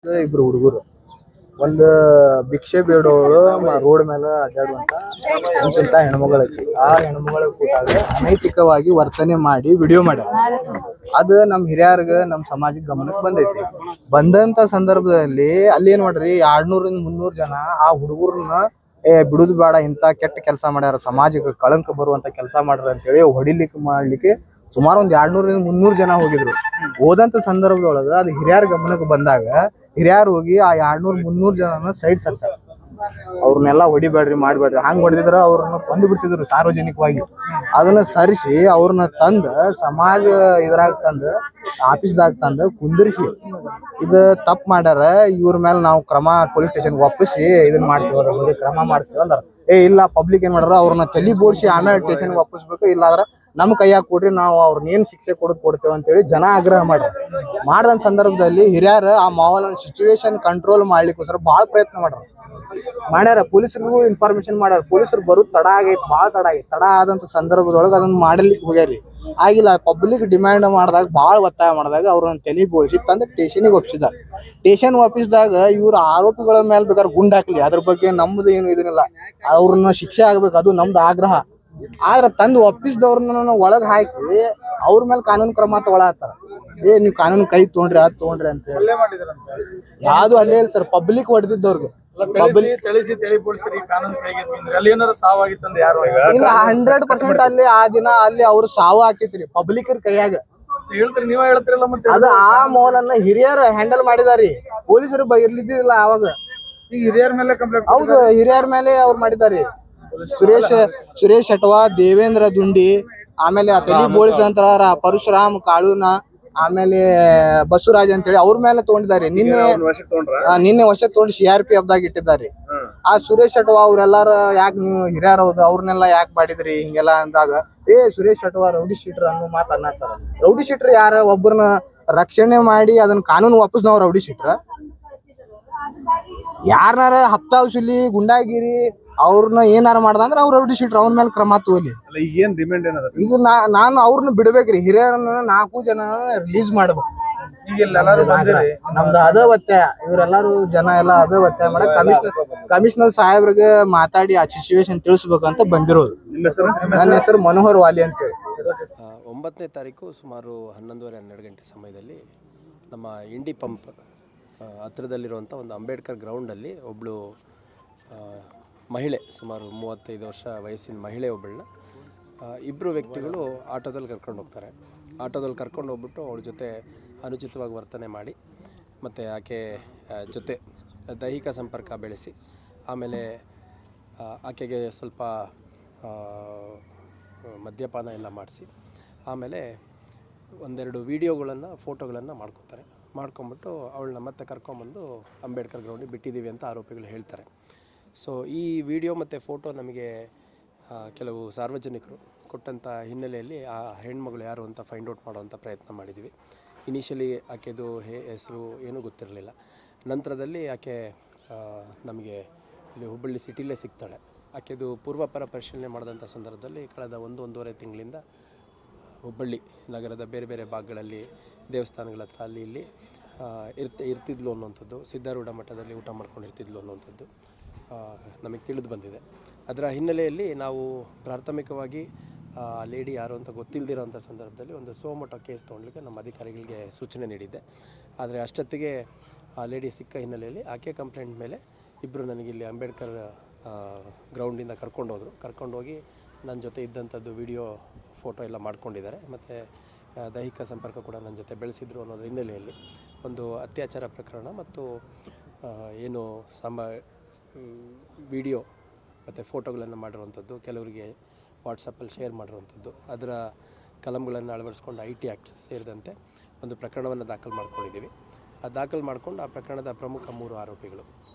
ಇಬ್ರು ಹುಡುಗರು ಒಂದು ಭಿಕ್ಷೆ ಬೇಡೋಳು ರೋಡ್ ಮೇಲೆ ಅಡ್ಡಾಡುವಂತ ಇಂತಿಂತ ಹೆಣ್ಮಗಳೈತಿ. ಆ ಹೆಣ್ಮಗಳ ಕೂಟಾಗ ಅನೈತಿಕವಾಗಿ ವರ್ತನೆ ಮಾಡಿ ವಿಡಿಯೋ ಮಾಡ್ಯಾರ. ಅದು ನಮ್ಮ ಹಿರಿಯರ್ಗ ನಮ್ಮ ಸಮಾಜಕ್ಕೆ ಗಮನಕ್ಕೆ ಬಂದೈತಿ. ಬಂದಂತ ಸಂದರ್ಭದಲ್ಲಿ ಅಲ್ಲಿ ಏನ್ ಮಾಡ್ರಿ 200-300 ಜನ ಆ ಹುಡುಗರನ್ನ ಬಿಡುದು ಬೇಡ, ಇಂತ ಕೆಟ್ಟ ಕೆಲಸ ಮಾಡ್ಯಾರ, ಸಮಾಜಕ್ಕೆ ಕಳಂಕ ಬರುವಂತ ಕೆಲಸ ಮಾಡ್ರ ಅಂತೇಳಿ ಹೊಡಿಲಿಕ್ಕೆ ಮಾಡ್ಲಿಕ್ಕೆ ಸುಮಾರು ಒಂದ್ 200-300 ಜನ ಹೋಗಿದ್ರು. ಹೋದಂತ ಸಂದರ್ಭದೊಳಗ ಅದು ಹಿರಿಯರ ಗಮನಕ್ಕೆ ಬಂದಾಗ ಹಿರಿಯರು ಹೋಗಿ ಆ 200-300 ಜನನ ಸೈಡ್ ಸರ್ಸಾರ. ಅವ್ರನ್ನೆಲ್ಲ ಹೊಡಿಬೇಡ್ರಿ ಮಾಡ್ಬೇಡ್ರಿ, ಹಂಗ್ ಹೊಡೆದಿದ್ರ ಅವ್ರನ್ನ ಕೊಂದು ಬಿಡ್ತಿದ್ರು ಸಾರ್ವಜನಿಕವಾಗಿ. ಅದನ್ನ ಸರಿಸಿ ಅವ್ರನ್ನ ತಂದ ಸಮಾಜ ಇದ್ರಾಗ ತಂದ ಆಫೀಸ್ದಾಗ ತಂದ ಕುಂದಿರಿಸಿ ಇದು ತಪ್ಪು ಮಾಡ್ಯಾರ, ಇವ್ರ ಮೇಲೆ ನಾವು ಕ್ರಮ ಪೊಲೀಸ್ ಸ್ಟೇಷನ್ಗೆ ಒಪ್ಪಿಸಿ ಇದನ್ನ ಮಾಡ್ತೀವಿ, ಕ್ರಮ ಮಾಡಿಸ್ತೀವಿ ಅಂದ್ರ ಇಲ್ಲ ಪಬ್ಲಿಕ್ ಏನ್ ಮಾಡ್ಯಾರ ಅವ್ರನ್ನ ತಲೆ ಬೋಡ್ಸಿ ಆಮೇಲೆ ಸ್ಟೇಷನ್ಗೆ ಒಪ್ಪಿಸ್ಬೇಕು, ಇಲ್ಲಾಂದ್ರ ನಮ್ ಕೈಯಾಗ ಕೊಡ್ರಿ, ನಾವು ಅವ್ರನ್ನ ಏನ್ ಶಿಕ್ಷೆ ಕೊಡ್ತೇವೆ ಅಂತೇಳಿ ಜನ ಆಗ್ರಹ ಮಾಡಿದಂತ ಸಂದರ್ಭದಲ್ಲಿ ಹಿರಿಯರು ಆ ಮಾವಲನ ಸಿಚುವೇಶನ್ ಕಂಟ್ರೋಲ್ ಮಾಡ್ಲಿಕ್ಕೋಸ್ಕರ ಬಹಳ ಪ್ರಯತ್ನ ಮಾಡ್ಯಾರ. ಪೊಲೀಸರಿಗೂ ಇನ್ಫಾರ್ಮೇಶನ್ ಮಾಡ್ಯಾರ. ಪೊಲೀಸರು ಬರೋದು ತಡ ಆಗೈತಿ, ಭಾಳ ತಡ ಆಗೈತಿ. ತಡ ಆದಂತ ಸಂದರ್ಭದೊಳಗೆ ಅದನ್ನ ಮಾಡಲಿಕ್ಕೆ ಹೋಗ್ಯಾರಿ. ಆಗಿಲ್ಲ, ಪಬ್ಲಿಕ್ ಡಿಮ್ಯಾಂಡ್ ಮಾಡಿದಾಗ ಭಾಳ ಒತ್ತಾಯ ಮಾಡಿದಾಗ ಅವ್ರನ್ನ ತಲೆ ಬೋಳಿಸಿ ತಂದು ಸ್ಟೇಷನ್ಗೆ ಒಪ್ಪಿಸಿದಾರೆ. ಸ್ಟೇಷನ್ ಒಪ್ಪಿಸಿದಾಗ ಇವ್ರ ಆರೋಪಿಗಳ ಮೇಲೆ ಬೇಕಾದ್ರೆ ಗುಂಡ್ ಹಾಕ್ಲಿ, ಅದ್ರ ಬಗ್ಗೆ ನಮ್ದು ಏನು ಇದನ್ನಿಲ್ಲ, ಅವ್ರನ್ನ ಶಿಕ್ಷೆ ಆಗ್ಬೇಕು, ಅದು ನಮ್ದು ಆಗ್ರಹ. ಆದ್ರೆ ತಂದು ಒಪ್ಪಿಸಿದವ್ರನ್ನ ಒಳಗ್ ಹಾಕಿ ಅವ್ರ ಮೇಲೆ ಕಾನೂನು ಕ್ರಮ ತಗೊಳತ್ತಾರ. ನೀವು ಕಾನೂನು ಕೈ ತೊಗೊಂಡ್ರಿ ಅದ್ ತೊಗೊಂಡ್ರಿ ಅಂತ ಹೇಳಿ ಯಾವ್ದು ಅಲ್ಲೇ ಇಲ್ಲ ಸರ್. ಪಬ್ಲಿಕ್ ಹೊಡೆದಿದ್ದವ್ರಿಗೆ ಇಲ್ಲ 100% ಅಲ್ಲಿ ಆ ದಿನ ಅಲ್ಲಿ ಅವ್ರು ಸಾವು ಹಾಕಿತ್ರಿ ಪಬ್ಲಿಕ್ ಕೈಯಾಗ. ಅದು ಆ ಮೌಲನ್ನ ಹಿರಿಯರು ಹ್ಯಾಂಡಲ್ ಮಾಡಿದಾರಿ, ಪೊಲೀಸರು ಇರ್ಲಿದ್ದಿಲ್ಲ ಅವಾಗ. ಹಿರಿಯರ ಮೇಲೆ ಕಂಪ್ಲೇಂಟ್, ಹೌದು ಹಿರಿಯರ ಮೇಲೆ ಅವ್ರು ಮಾಡಿದಾರಿ. ಸುರೇಶ್ ಶೆಟ್ವಾ, ದೇವೇಂದ್ರ ದುಂಡಿ, ಆಮೇಲೆ ತಲಿ ಬೋಳಿಸಂತರ ಪರಶುರಾಮ್ ಕಾಳುನ, ಆಮೇಲೆ ಬಸವರಾಜ್ ಅಂತ ಹೇಳಿ ಅವ್ರ ಮೇಲೆ ತಗೊಂಡಿದ್ದಾರೆ. ನಿನ್ನೆ ವಶ ತಗೊಂಡು CRPF ದಾಗ ಇಟ್ಟಿದ್ದಾರೆ. ಆ ಸುರೇಶ್ ಶೆಟ್ವಾ ಅವ್ರೆಲ್ಲಾರ ಯಾಕೆ ನೀವು ಹಿರಿಯರ್ ಹೌದು ಅವ್ರನ್ನೆಲ್ಲ ಯಾಕೆ ಮಾಡಿದ್ರಿ ಹಿಂಗೆಲ್ಲ ಅಂದಾಗ ಸುರೇಶ್ ಶೆಟ್ವಾ ರೌಡಿ ಶೀಟರ್ ಅನ್ನೋ ಮಾತು ಅನ್ನತ್ತಾರ. ರೌಡಿ ಶೀಟರ್ ಯಾರ? ಒಬ್ಬರನ್ನ ರಕ್ಷಣೆ ಮಾಡಿ ಅದನ್ನ ಕಾನೂನು ವಾಪಸ್ ರೌಡಿ ಶೀಟ್ರ. ಯಾರನಾರ ಹಪ್ತಾವ್ಸಿಲಿ ಗುಂಡಾಗಿರಿ ಅವ್ರನ್ನ ಏನಾರ ಮಾಡ್ದ ಅಂದ್ರೆ ಅವ್ರ ರೌಡಿ ಶೀಟ್ರ್, ಅವ್ರ ಮೇಲೆ ಕ್ರಮ ತಗೋಲಿ. ಈಗ ನಾನು ಅವ್ರನ್ನ ಬಿಡ್ಬೇಕ್ರಿ, ಹಿರಿಯರನ್ನ 4 ಜನ ರಿಲೀಸ್ ಮಾಡ್ಬೇಕು. ನಮ್ದು ಅದ ಒತ್ತಾಯ, ಇವರೆಲ್ಲಾರು ಜನ ಎಲ್ಲ ಅದ ಒತ್ತಾಯ ಮಾಡ ಕಮಿಷನರ್ ಸಾಹೇಬ್ರಿಗೆ ಮಾತಾಡಿ ಆ ಸಿಚುವೇಶನ್ ತಿಳಿಸ್ಬೇಕಂತ ಬಂದಿರೋದು. ನನ್ನ ಹೆಸರು ಮನೋಹರ್ ವಾಲಿ ಅಂತೇಳಿ. 9ನೇ ತಾರೀಕು ಸುಮಾರು 11:30-12 ಗಂಟೆ ಸಮಯದಲ್ಲಿ ನಮ್ಮ ಇಂಡಿ ಪಂಪ್ ಹತ್ತಿರದಲ್ಲಿರುವಂಥ ಒಂದು ಅಂಬೇಡ್ಕರ್ ಗ್ರೌಂಡಲ್ಲಿ ಒಬ್ಬಳು ಮಹಿಳೆ, ಸುಮಾರು 35 ವರ್ಷ ವಯಸ್ಸಿನ ಮಹಿಳೆ ಒಬ್ಬಳನ್ನ ಇಬ್ಬರು ವ್ಯಕ್ತಿಗಳು ಆಟೋದಲ್ಲಿ ಕರ್ಕೊಂಡು ಹೋಗ್ತಾರೆ. ಆಟೋದಲ್ಲಿ ಕರ್ಕೊಂಡು ಹೋಗ್ಬಿಟ್ಟು ಅವಳ ಜೊತೆ ಅನುಚಿತವಾಗಿ ವರ್ತನೆ ಮಾಡಿ ಮತ್ತು ಆಕೆ ಜೊತೆ ದೈಹಿಕ ಸಂಪರ್ಕ ಬೆಳೆಸಿ ಆಮೇಲೆ ಆಕೆಗೆ ಸ್ವಲ್ಪ ಮದ್ಯಪಾನ ಎಲ್ಲ ಮಾಡಿಸಿ ಆಮೇಲೆ ಒಂದೆರಡು ವೀಡಿಯೋಗಳನ್ನು ಫೋಟೋಗಳನ್ನು ಮಾಡ್ಕೊಂಬಿಟ್ಟು ಅವಳನ್ನ ಮತ್ತೆ ಕರ್ಕೊಂಬಂದು ಅಂಬೇಡ್ಕರ್ ಗ್ರೌಂಡಿಗೆ ಬಿಟ್ಟಿದ್ದೀವಿ ಅಂತ ಆರೋಪಿಗಳು ಹೇಳ್ತಾರೆ. ಸೊ ಈ ವಿಡಿಯೋ ಮತ್ತು ಫೋಟೋ ನಮಗೆ ಕೆಲವು ಸಾರ್ವಜನಿಕರು ಕೊಟ್ಟಂಥ ಹಿನ್ನೆಲೆಯಲ್ಲಿ ಆ ಹೆಣ್ಮಗಳು ಯಾರು ಅಂತ ಫೈಂಡ್ ಔಟ್ ಮಾಡುವಂಥ ಪ್ರಯತ್ನ ಮಾಡಿದ್ವಿ. ಇನಿಷಿಯಲಿ ಆಕೆದು ಹೆಸರು ಏನೂ ಗೊತ್ತಿರಲಿಲ್ಲ. ನಂತರದಲ್ಲಿ ಆಕೆ ನಮಗೆ ಇಲ್ಲಿ ಹುಬ್ಬಳ್ಳಿ ಸಿಟಿಲೇ ಸಿಗ್ತಾಳೆ. ಆಕೆದು ಪೂರ್ವಾಪರ ಪರಿಶೀಲನೆ ಮಾಡಿದಂಥ ಸಂದರ್ಭದಲ್ಲಿ ಕಳೆದ 1-1.5 ತಿಂಗಳಿಂದ ಹುಬ್ಬಳ್ಳಿ ನಗರದ ಬೇರೆ ಬೇರೆ ಭಾಗಗಳಲ್ಲಿ ದೇವಸ್ಥಾನಗಳ ಹತ್ರ ಅಲ್ಲಿ ಇಲ್ಲಿ ಇರ್ತಿದ್ಲು ಅನ್ನುವಂಥದ್ದು, ಸಿದ್ಧಾರೂಢ ಮಠದಲ್ಲಿ ಊಟ ಮಾಡ್ಕೊಂಡಿರ್ತಿದ್ಲು ಅನ್ನುವಂಥದ್ದು ನಮಗೆ ತಿಳಿದು ಬಂದಿದೆ. ಅದರ ಹಿನ್ನೆಲೆಯಲ್ಲಿ ನಾವು ಪ್ರಾಥಮಿಕವಾಗಿ ಲೇಡಿ ಯಾರು ಅಂತ ಗೊತ್ತಿಲ್ಲದಿರೋಂಥ ಸಂದರ್ಭದಲ್ಲಿ ಒಂದು ಸೋಮೋಟೋ ಕೇಸ್ ತೊಗೊಳ್ಲಿಕ್ಕೆ ನಮ್ಮ ಅಧಿಕಾರಿಗಳಿಗೆ ಸೂಚನೆ ನೀಡಿದ್ದೆ. ಆದರೆ ಅಷ್ಟೊತ್ತಿಗೆ ಆ ಲೇಡಿ ಸಿಕ್ಕ ಹಿನ್ನೆಲೆಯಲ್ಲಿ ಆಕೆ ಕಂಪ್ಲೇಂಟ್ ಮೇಲೆ ಇಬ್ಬರು ನನಗಿಲ್ಲಿ ಅಂಬೇಡ್ಕರ್ ಗ್ರೌಂಡಿಂದ ಕರ್ಕೊಂಡೋಗಿ ನನ್ನ ಜೊತೆ ಇದ್ದಂಥದ್ದು ವಿಡಿಯೋ ಫೋಟೋ ಎಲ್ಲ ಮಾಡ್ಕೊಂಡಿದ್ದಾರೆ ಮತ್ತು ದೈಹಿಕ ಸಂಪರ್ಕ ಕೂಡ ನನ್ನ ಜೊತೆ ಬೆಳೆಸಿದ್ರು ಅನ್ನೋದ್ರ ಹಿನ್ನೆಲೆಯಲ್ಲಿ ಒಂದು ಅತ್ಯಾಚಾರ ಪ್ರಕರಣ ಮತ್ತು ಏನು ವಿಡಿಯೋ ಮತ್ತು ಫೋಟೋಗಳನ್ನು ಮಾಡಿರುವಂಥದ್ದು, ಕೆಲವರಿಗೆ ವಾಟ್ಸಪ್ಪಲ್ಲಿ ಶೇರ್ ಮಾಡಿರುವಂಥದ್ದು, ಅದರ ಕಲಂಗಳನ್ನು ಅಳವಡಿಸ್ಕೊಂಡು IT ಆ್ಯಕ್ಟ್ ಸೇರಿದಂತೆ ಒಂದು ಪ್ರಕರಣವನ್ನು ದಾಖಲು ಮಾಡ್ಕೊಂಡಿದ್ದೀವಿ. ದಾಖಲು ಮಾಡಿಕೊಂಡು ಆ ಪ್ರಕರಣದ ಪ್ರಮುಖ 3 ಆರೋಪಿಗಳು,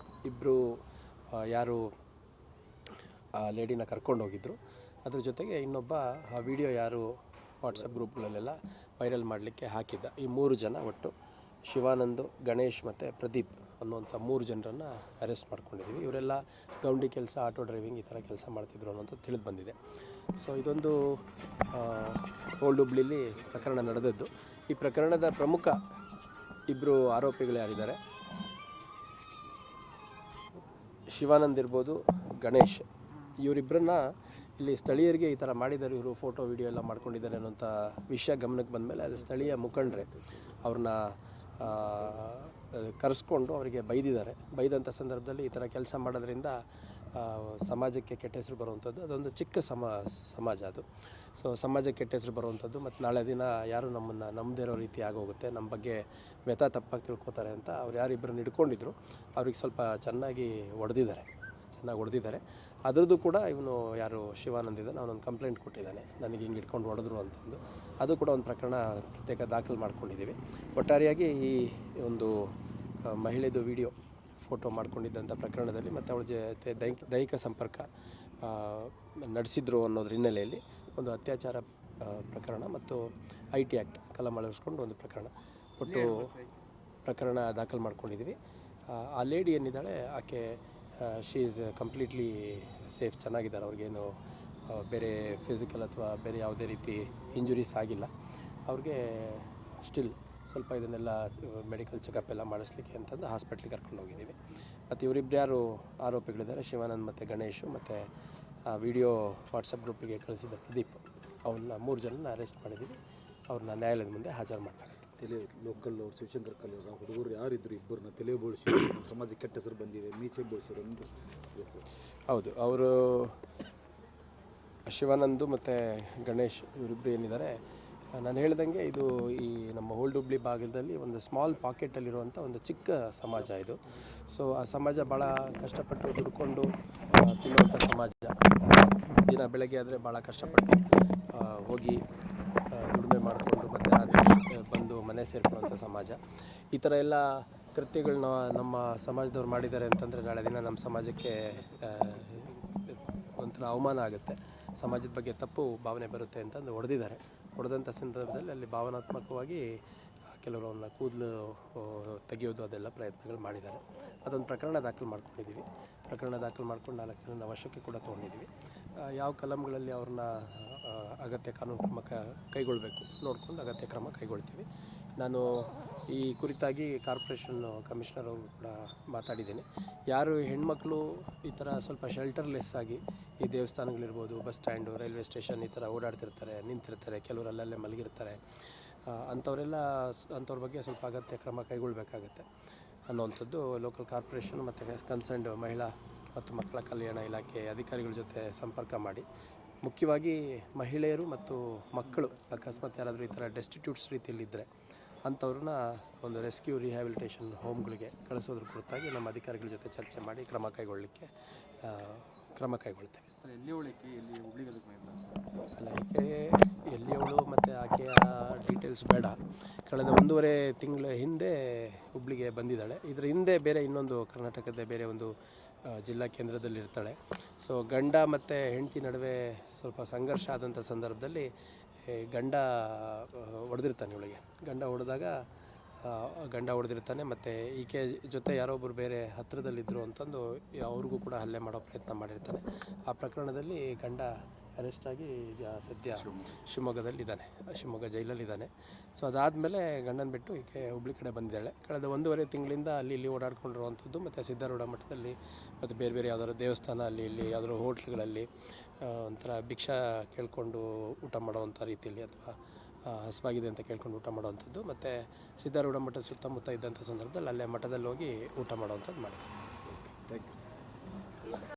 ಇಬ್ಬರು ಯಾರು ಆ ಲೇಡಿನ ಕರ್ಕೊಂಡೋಗಿದ್ರು, ಅದ್ರ ಜೊತೆಗೆ ಇನ್ನೊಬ್ಬ ಆ ವಿಡಿಯೋ ಯಾರು ವಾಟ್ಸಪ್ ಗ್ರೂಪ್ಗಳಲ್ಲೆಲ್ಲ ವೈರಲ್ ಮಾಡಲಿಕ್ಕೆ ಹಾಕಿದ್ದ, ಈ 3 ಜನ ಒಟ್ಟು ಶಿವಾನಂದ್, ಗಣೇಶ್ ಮತ್ತು ಪ್ರದೀಪ್ ಅನ್ನುವಂಥ 3 ಜನರನ್ನು ಅರೆಸ್ಟ್ ಮಾಡ್ಕೊಂಡಿದ್ದೀವಿ. ಇವರೆಲ್ಲ ಗೌಂಡಿ ಕೆಲಸ, ಆಟೋ ಡ್ರೈವಿಂಗ್ ಈ ಥರ ಕೆಲಸ ಮಾಡ್ತಿದ್ರು ಅನ್ನೋಂಥದ್ದು ತಿಳಿದು ಬಂದಿದೆ. ಸೊ ಇದೊಂದು ಓಲ್ಡ್ ಹುಬ್ಳಿಲಿ ಪ್ರಕರಣ ನಡೆದದ್ದು. ಈ ಪ್ರಕರಣದ ಪ್ರಮುಖ ಇಬ್ಬರು ಆರೋಪಿಗಳು ಯಾರಿದ್ದಾರೆ ಶಿವಾನಂದ್ ಇರ್ಬೋದು, ಗಣೇಶ್, ಇವರಿಬ್ಬರನ್ನ ಇಲ್ಲಿ ಸ್ಥಳೀಯರಿಗೆ ಈ ಥರ ಮಾಡಿದ್ದಾರೆ, ಇವರು ಫೋಟೋ ವಿಡಿಯೋ ಎಲ್ಲ ಮಾಡ್ಕೊಂಡಿದ್ದಾರೆ ಅನ್ನೋಂಥ ವಿಷಯ ಗಮನಕ್ಕೆ ಬಂದಮೇಲೆ ಅದು ಸ್ಥಳೀಯ ಮುಖಂಡರೇ ಅವ್ರನ್ನ ಕರೆಸ್ಕೊಂಡು ಅವರಿಗೆ ಬೈದಂಥ ಸಂದರ್ಭದಲ್ಲಿ ಈ ಥರ ಕೆಲಸ ಮಾಡೋದ್ರಿಂದ ಸಮಾಜಕ್ಕೆ ಕೆಟ್ಟ ಹೆಸರು ಬರುವಂಥದ್ದು, ಅದೊಂದು ಚಿಕ್ಕ ಸಮಾಜ ಅದು. ಸೊ ಸಮಾಜಕ್ಕೆ ಕೆಟ್ಟ ಹೆಸರು ಬರುವಂಥದ್ದು, ಮತ್ತು ನಾಳೆ ದಿನ ಯಾರು ನಮ್ಮನ್ನು ನಂಬದೇ ಇರೋ ರೀತಿ ಆಗೋಗುತ್ತೆ, ನಮ್ಮ ಬಗ್ಗೆ ವ್ಯಥ ತಪ್ಪಾಗಿ ತಿಳ್ಕೊತಾರೆ ಅಂತ ಅವ್ರು ಯಾರಿಬ್ಬರನ್ನ ಹಿಡ್ಕೊಂಡಿದ್ರು, ಅವ್ರಿಗೆ ಸ್ವಲ್ಪ ಚೆನ್ನಾಗಿ ಹೊಡೆದಿದ್ದಾರೆ. ಅದರದ್ದು ಕೂಡ ಇವನು ಯಾರು ಶಿವಾನಂದ್ ಇದ್ದಾನೆ ಅವನೊಂದು ಕಂಪ್ಲೇಂಟ್ ಕೊಟ್ಟಿದ್ದಾನೆ, ನನಗೆ ಹಿಂಗೆ ಹಿಡ್ಕೊಂಡು ಹೊಡೆದ್ರು ಅಂತಂದು. ಅದು ಕೂಡ ಒಂದು ಪ್ರಕರಣ ಪ್ರತ್ಯೇಕ ದಾಖಲು ಮಾಡ್ಕೊಂಡಿದ್ದೀವಿ. ಒಟ್ಟಾರೆಯಾಗಿ ಈ ಒಂದು ಮಹಿಳೆದು ವಿಡಿಯೋ ಫೋಟೋ ಮಾಡ್ಕೊಂಡಿದ್ದಂಥ ಪ್ರಕರಣದಲ್ಲಿ ಮತ್ತು ಅವಳ ಜೊತೆ ದೈಹಿಕ ಸಂಪರ್ಕ ನಡೆಸಿದ್ರು ಅನ್ನೋದ್ರ ಹಿನ್ನೆಲೆಯಲ್ಲಿ ಒಂದು ಅತ್ಯಾಚಾರ ಪ್ರಕರಣ ಮತ್ತು IT ಆ್ಯಕ್ಟ್ ಕಲಂ ಅಳವಡಿಸ್ಕೊಂಡು ಒಂದು ಒಟ್ಟು ಪ್ರಕರಣ ದಾಖಲು ಮಾಡ್ಕೊಂಡಿದ್ದೀವಿ. ಆ ಲೇಡಿ ಏನಿದ್ದಾಳೆ ಆಕೆ ಶಿ ಈಸ್ ಕಂಪ್ಲೀಟ್ಲಿ ಸೇಫ್, ಚೆನ್ನಾಗಿದ್ದಾರೆ, ಅವ್ರಿಗೇನು ಬೇರೆ ಫಿಸಿಕಲ್ ಅಥವಾ ಬೇರೆ ಯಾವುದೇ ರೀತಿ ಇಂಜುರೀಸ್ ಆಗಿಲ್ಲ. ಅವ್ರಿಗೆ ಸ್ಟಿಲ್ ಸ್ವಲ್ಪ ಇದನ್ನೆಲ್ಲ ಮೆಡಿಕಲ್ ಚೆಕಪ್ ಎಲ್ಲ ಮಾಡಿಸ್ಲಿಕ್ಕೆ ಅಂತಂದು ಹಾಸ್ಪಿಟ್ಲಿಗೆ ಕರ್ಕೊಂಡು ಹೋಗಿದ್ದೀವಿ. ಮತ್ತು ಇವರಿಬ್ಬರು ಯಾರು ಆರೋಪಿಗಳಿದ್ದಾರೆ, ಶಿವಾನಂದ್ ಮತ್ತು ಗಣೇಶು, ಮತ್ತು ಆ ವಿಡಿಯೋ ವಾಟ್ಸಪ್ ಗ್ರೂಪಿಗೆ ಕಳಿಸಿದ ಪ್ರದೀಪ್, ಅವನ್ನ 3 ಜನನ ಅರೆಸ್ಟ್ ಮಾಡಿದ್ದೀವಿ. ಅವ್ರನ್ನ ನ್ಯಾಯಾಲಯದ ಮುಂದೆ ಹಾಜರು ಮಾಡಲಾಗುತ್ತೆ. ಲೋಕಲ್ ಅವ್ರು ಶಿವಶಂಕರ್ ಕಲ್ಲೂರ ಹುಡುಗರು ಯಾರಿದ್ರು ಇಬ್ಬರನ್ನ ತಲೆ ಬೋಳಿಸಿ ಸಮಾಜಕ್ಕೆ ಕೆಟ್ಟ ಹೆಸರು ಬಂದಿದೆ, ಮೀಸೆ ಬೋಳಿಸಿರೋ ಹೌದು, ಅವರು ಶಿವಾನಂದು ಮತ್ತು ಗಣೇಶ್ ಇವರಿಬ್ಬರು ಏನಿದ್ದಾರೆ, ನಾನು ಹೇಳ್ದಂಗೆ ಇದು ಈ ನಮ್ಮ ಓಲ್ಡ್ ಹುಬ್ಳಿ ಭಾಗದಲ್ಲಿ ಒಂದು ಸ್ಮಾಲ್ ಪಾಕೆಟಲ್ಲಿರುವಂಥ ಒಂದು ಚಿಕ್ಕ ಸಮಾಜ ಇದು. ಸೊ ಆ ಸಮಾಜ ಭಾಳ ಕಷ್ಟಪಟ್ಟು ದುಡ್ಕೊಂಡು ತಿನ್ನುವಂಥ ಸಮಾಜ. ದಿನ ಬೆಳಗ್ಗೆ ಆದರೆ ಭಾಳ ಕಷ್ಟಪಟ್ಟು ಹೋಗಿ ದುಡಿಮೆ ಮಾಡಿಕೊಂಡು ಮತ್ತು ರಾತ್ರಿ ಬಂದು ಮನೆ ಸೇರ್ಕೊಳ್ಳುವಂಥ ಸಮಾಜ. ಈ ಥರ ಎಲ್ಲ ಕೃತ್ಯಗಳನ್ನ ನಮ್ಮ ಸಮಾಜದವ್ರು ಮಾಡಿದ್ದಾರೆ ಅಂತಂದರೆ ನಾಳೆ ದಿನ ನಮ್ಮ ಸಮಾಜಕ್ಕೆ ಒಂಥರ ಅವಮಾನ ಆಗುತ್ತೆ, ಸಮಾಜದ ಬಗ್ಗೆ ತಪ್ಪು ಭಾವನೆ ಬರುತ್ತೆ ಅಂತಂದು ಹೊಡೆದಂಥ ಸಂದರ್ಭದಲ್ಲಿ ಅಲ್ಲಿ ಭಾವನಾತ್ಮಕವಾಗಿ ಕೆಲವರು ಅವನ್ನ ಕೂದಲು ತೆಗೆಯೋದು ಅದೆಲ್ಲ ಪ್ರಯತ್ನಗಳು ಮಾಡಿದ್ದಾರೆ. ಅದೊಂದು ಪ್ರಕರಣ ದಾಖಲು ಮಾಡ್ಕೊಂಡಿದ್ದೀವಿ. ಪ್ರಕರಣ ದಾಖಲು ಮಾಡ್ಕೊಂಡು 4 ಜನನ ವಶಕ್ಕೆ ಕೂಡ ತೊಗೊಂಡಿದ್ದೀವಿ. ಯಾವ ಕಲಂಗಳಲ್ಲಿ ಅವ್ರನ್ನ ಅಗತ್ಯ ಕಾನೂನು ಕ್ರಮ ಕೈಗೊಳ್ಳಬೇಕು ನೋಡಿಕೊಂಡು ಅಗತ್ಯ ಕ್ರಮ ಕೈಗೊಳ್ತೀವಿ. ನಾನು ಈ ಕುರಿತಾಗಿ ಕಾರ್ಪೊರೇಷನ್ ಕಮಿಷನರ್ ಅವರು ಕೂಡ ಮಾತಾಡಿದ್ದೀನಿ. ಯಾರು ಹೆಣ್ಮಕ್ಳು ಈ ಥರ ಸ್ವಲ್ಪ ಶೆಲ್ಟರ್ಲೆಸ್ ಆಗಿ ಈ ದೇವಸ್ಥಾನಗಳಿರ್ಬೋದು, ಬಸ್ ಸ್ಟ್ಯಾಂಡು, ರೈಲ್ವೆ ಸ್ಟೇಷನ್ ಈ ಥರ ಓಡಾಡ್ತಿರ್ತಾರೆ, ನಿಂತಿರ್ತಾರೆ, ಕೆಲವರು ಅಲ್ಲಲ್ಲೇ ಮಲಗಿರ್ತಾರೆ, ಅಂಥವ್ರ ಬಗ್ಗೆ ಸ್ವಲ್ಪ ಅಗತ್ಯ ಕ್ರಮ ಕೈಗೊಳ್ಳಬೇಕಾಗತ್ತೆ ಅನ್ನೋವಂಥದ್ದು ಲೋಕಲ್ ಕಾರ್ಪೊರೇಷನ್ ಮತ್ತು ಕನ್ಸರ್ನ್ಡ್ ಮಹಿಳಾ ಮತ್ತು ಮಕ್ಕಳ ಕಲ್ಯಾಣ ಇಲಾಖೆ ಅಧಿಕಾರಿಗಳ ಜೊತೆ ಸಂಪರ್ಕ ಮಾಡಿ, ಮುಖ್ಯವಾಗಿ ಮಹಿಳೆಯರು ಮತ್ತು ಮಕ್ಕಳು ಅಕಸ್ಮಾತ್ ಯಾರಾದರೂ ಈ ಥರ ಡೆಸ್ಟಿಟ್ಯೂಟ್ಸ್ ರೀತಿಯಲ್ಲಿದ್ದರೆ ಅಂಥವ್ರನ್ನ ಒಂದು ರೆಸ್ಕ್ಯೂ ರಿಹ್ಯಾಬಿಲಿಟೇಷನ್ ಹೋಮ್ಗಳಿಗೆ ಕಳಿಸೋದ್ರ ಕುರಿತಾಗಿ ನಮ್ಮ ಅಧಿಕಾರಿಗಳ ಜೊತೆ ಚರ್ಚೆ ಮಾಡಿ ಕ್ರಮ ಕೈಗೊಳ್ಳಲಿಕ್ಕೆ ಕ್ರಮ ಕೈಗೊಳ್ತೇವೆ. ಅಲ್ಲ, ಎಲ್ಲಿಯವಳು ಮತ್ತು ಆಕೆಯ ಡೀಟೇಲ್ಸ್ ಬೇಡ. ಕಳೆದ 1.5 ತಿಂಗಳ ಹಿಂದೆ ಹುಬ್ಳಿಗೆ ಬಂದಿದ್ದಾಳೆ. ಇದರ ಹಿಂದೆ ಬೇರೆ ಇನ್ನೊಂದು ಕರ್ನಾಟಕದ ಬೇರೆ ಒಂದು ಜಿಲ್ಲಾ ಕೇಂದ್ರದಲ್ಲಿ ಇರ್ತಾಳೆ. ಸೊ ಗಂಡ ಮತ್ತು ಹೆಂಡತಿ ನಡುವೆ ಸ್ವಲ್ಪ ಸಂಘರ್ಷ ಆದಂಥ ಸಂದರ್ಭದಲ್ಲಿ ಗಂಡ ಹೊಡೆದಿರ್ತಾನೆ ಇವಳಿಗೆ. ಗಂಡ ಹೊಡೆದಿರ್ತಾನೆ ಮತ್ತು ಈಕೆ ಜೊತೆ ಯಾರೊಬ್ಬರು ಬೇರೆ ಹತ್ತಿರದಲ್ಲಿದ್ದರು ಅಂತಂದು ಅವ್ರಿಗೂ ಕೂಡ ಹಲ್ಲೆ ಮಾಡೋ ಪ್ರಯತ್ನ ಮಾಡಿರ್ತಾನೆ. ಆ ಪ್ರಕರಣದಲ್ಲಿ ಗಂಡ ಅರೆಸ್ಟ್ ಆಗಿ ಈಗ ಸದ್ಯ ಶಿವಮೊಗ್ಗ ಜೈಲಲ್ಲಿದ್ದಾನೆ. ಸೊ ಅದಾದಮೇಲೆ ಗಂಡನ ಬಿಟ್ಟು ಈಕೆ ಹುಬ್ಳಿ ಕಡೆ ಬಂದಿದ್ದಾಳೆ. ಕಳೆದ 1.5 ತಿಂಗಳಿಂದ ಇಲ್ಲಿ ಓಡಾಡ್ಕೊಂಡಿರುವಂಥದ್ದು, ಮತ್ತು ಸಿದ್ಧಾರೂಢ ಮಠದಲ್ಲಿ ಮತ್ತು ಬೇರೆ ಯಾವ್ದಾದ್ರು ದೇವಸ್ಥಾನ ಇಲ್ಲಿ ಯಾವ್ದಾದ್ರು ಹೋಟ್ಲ್ಗಳಲ್ಲಿ ಒಂಥರ ಭಿಕ್ಷಾ ಕೇಳಿಕೊಂಡು ಊಟ ಮಾಡೋವಂಥ ರೀತಿಯಲ್ಲಿ ಅಥವಾ ಹಸಿವಾಗಿದೆ ಅಂತ ಕೇಳ್ಕೊಂಡು ಊಟ ಮಾಡೋವಂಥದ್ದು, ಮತ್ತು ಸಿದ್ಧಾರೂಢ ಮಠದ ಸುತ್ತಮುತ್ತ ಇದ್ದಂಥ ಸಂದರ್ಭದಲ್ಲಿ ಅಲ್ಲೇ ಮಠದಲ್ಲಿ ಹೋಗಿ ಊಟ ಮಾಡೋವಂಥದ್ದು ಮಾಡಿದ್ದಾರೆ. Thank you.